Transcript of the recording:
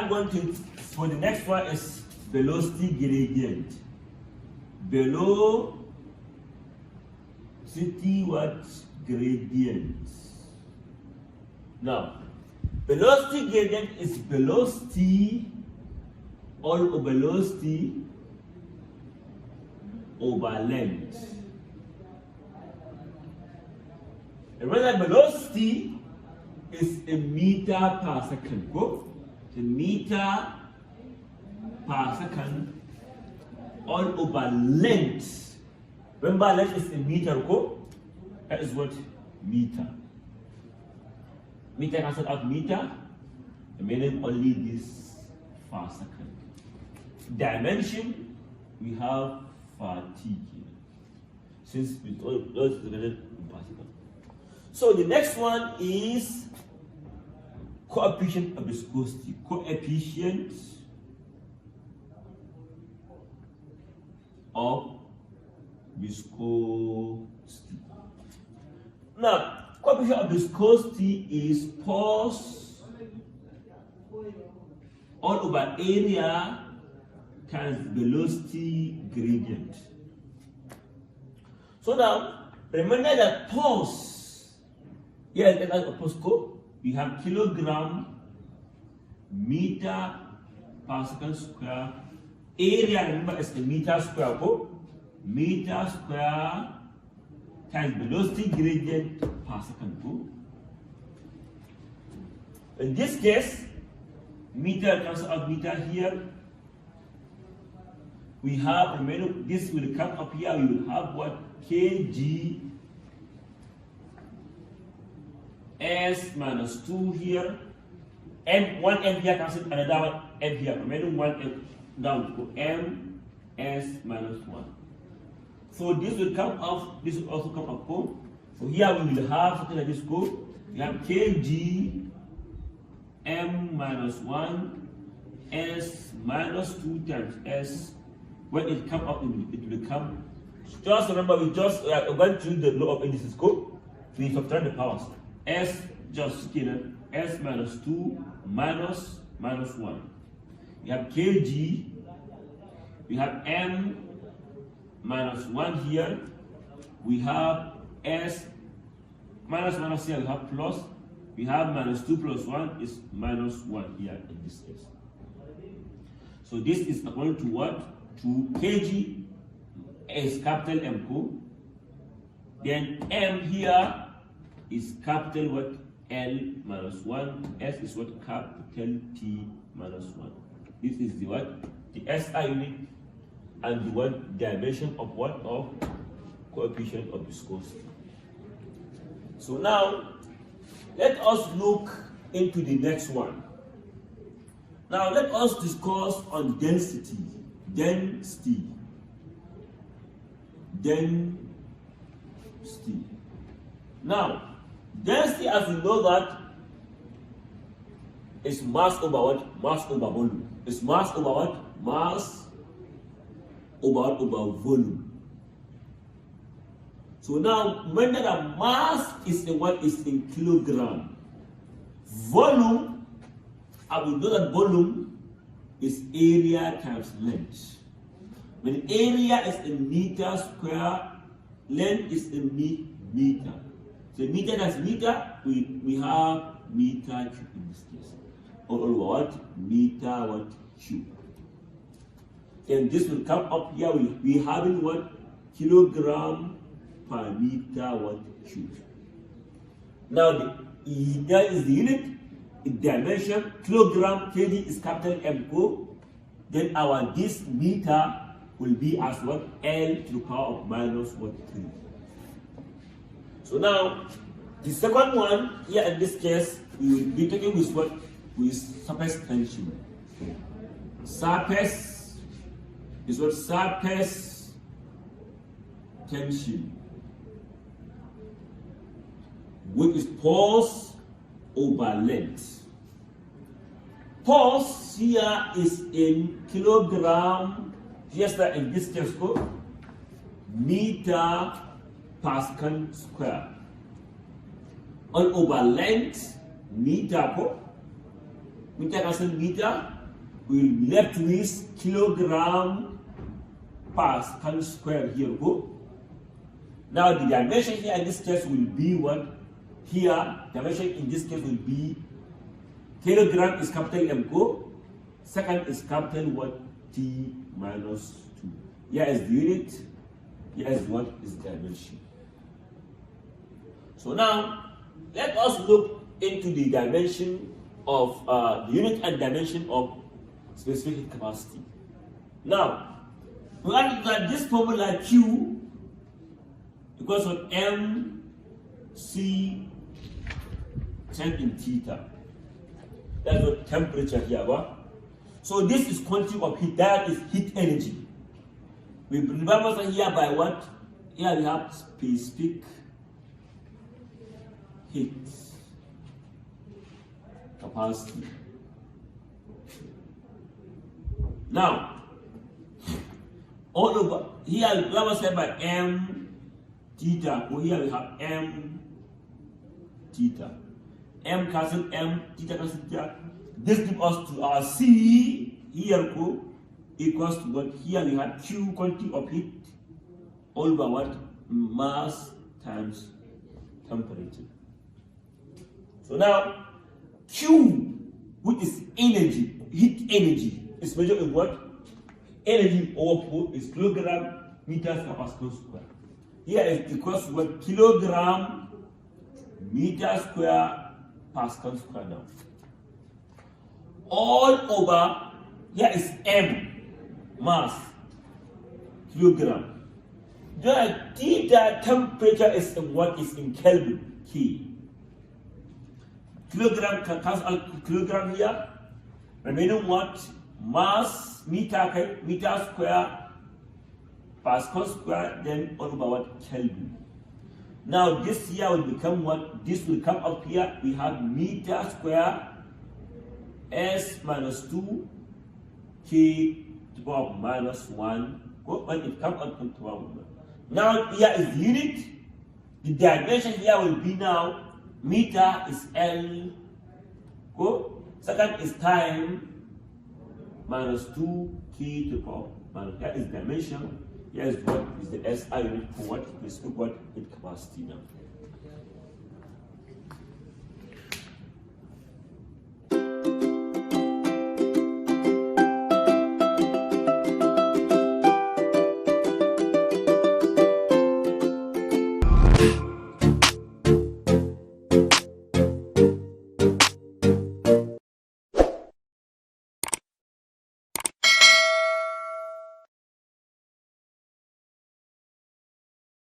I'm going to, for the next one is velocity gradient. Velocity what? Gradient. Now, velocity gradient is velocity or velocity over length. Remember that velocity is a meter per second. Go. A meter per second all over length. Remember, length is a meter. Go. That is what? Meter. Meter cancel out meter, meaning only this per second. Dimension, we have fatigue. Since we those related impossible. So the next one is coefficient of viscosity. Coefficient of viscosity. Now, coefficient of viscosity is force all over area times velocity gradient. So now, remember that force, yes, as a postcode, we have kilogram meter per second square. Area, remember, is a meter square. Meter square times velocity gradient per second. In this case, meter cancel out meter here. We have, remember, this will come up here. We will have what? kg s minus 2 here. M, one m here cancel another one m here. Remember, one m down to m s minus 1. So this will come up, this will also come up. So here we will have something like this. We have kg m minus 1 s minus 2 times s. When it comes up, it will come. Just remember, we just went through the law of indices. We subtract the powers. S just scalar, s minus 2 minus 1. We have kg, we have m minus 1 here, we have s minus here, we have plus, we have minus 2 plus 1 is minus 1 here in this case. So this is equal to what? To kg is capital M. Then m here is capital what? L minus 1, s is what? Capital T minus 1. This is the what? The SI unit and the what? Dimension of what? Of coefficient of viscosity. So now, let us look into the next one. Now let us discuss on density. Density. Now, density, as we know that, is mass over what? Mass over volume. It's mass over what? Mass over volume. So now, remember that mass is in what? Is in kilogram. Volume, I will know that volume is area times length. When area is in meter square, length is in meter. So meter times meter, we have meter cube in this case. Or what? Meter what? Cube. And this will come up here. We having what? Kilogram per meter what? Cube. Now that is the unit. Dimension, kilogram, kg is capital M. Then our this meter will be as what? L to the power of minus what? 3. So now, the second one here in this case, we will be talking with what? With surface tension. Surface is what? Surface tension, which is force over length. Force here is in kilogram, just like in this case, meter per second square. All over length, meter cancel meter, we will be left with kilogram Pascal square here. Go. Now the dimension here in this case will be what? Here, dimension in this case will be kilogram is capital M. Go. Second is capital what? T minus 2. Here is the unit. Here is what is dimension. So now let us look into the dimension of the unit and dimension of specific heat capacity. Now, we have that this formula Q equals what M C tan in theta. That's what temperature here. What? So this is quantity of heat. That is heat energy. We remember here by what? Here we have specific heat capacity. Now, all over here, we said by M theta. Or here we have M theta. M cancel M, theta cancel theta. This gives us to our C here equals to what? Here we have Q quantity of heat over what? Mass times temperature. So now Q, which is energy, heat energy, is measured in what? Energy output is kilogram meters per Pascal square. Here it equals to what? Kilogram meter square Pascal square now. All over here is M, mass, kilogram. The theta temperature is in what is in Kelvin, K. Kilogram can cancel kilogram here. Remaining what? Mass, meter square, Pascal square, then all over what? Kelvin. Now this here will become what? This will come up here. We have meter square S minus 2 K to the power of minus 1. When it comes up to 1. Now here is the unit. The dimension here will be now meter is L. Go. Second is time minus 2 K to the power minus. Here is dimension. Here is what is the SI unit for what? We speak what? Heat capacity now.